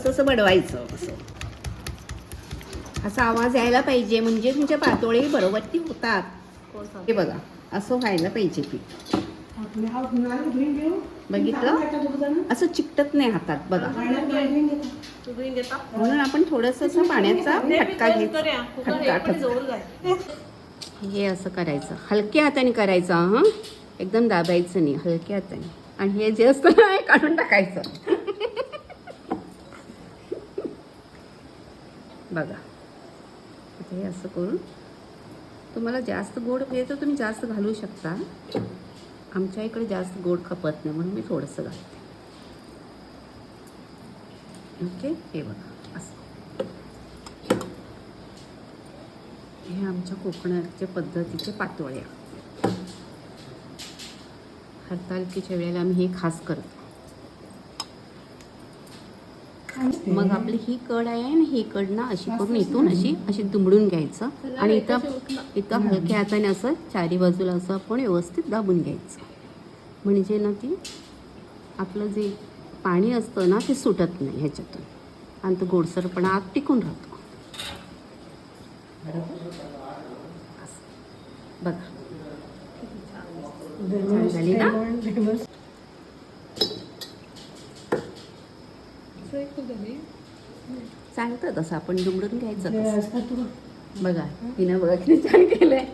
असं बडवायचं असं, असा आवाज यायला पाहिजे म्हणजे तुमच्या पातोळी बरोबर होतात. हे बघा असं व्हायला पाहिजे पीठ. बघितलं असं चिकटत नाही हातात बघा. म्हणून आपण थोडंसं असं पाण्याचा फटका घ्यायचा. हे असं करायचं, हलक्या हाताने करायचं हां, एकदम दाबायचं नाही, हलक्या हाताने. आणि हे जे असतं ना हे काढून टाकायचं. बघा आता हे असं करून, तुम्हाला जास्त गोड पाहिजे तर तुम्ही जास्त घालू शकता. आमच्या इकडे जास्त गोड खपत नाही म्हणून मी थोडंसं घालते. ओके, हे बघा असं. हे आमच्या कोकणाच्या पद्धतीचे पातोळ्या. हरतालिकेच्या वेळेला आम्ही हे खास करतो. मग आपली ही कड आहे ना, ही कड ना अशी करून इथून अशी दुमडून घ्यायचं आणि इथं हलक्या हाताने असं चारी बाजूला असं आपण व्यवस्थित दाबून घ्यायचं. म्हणजे ना ती आपलं जे पाणी असतं ना ते सुटत नाही ह्याच्यातून आणि तो गोडसरपणा आत टिकून राहतो. बघा छान झाली ना. चालतं तसं आपण दुमडून घ्यायचं. बघा तिनं बघा किती छान केलंय.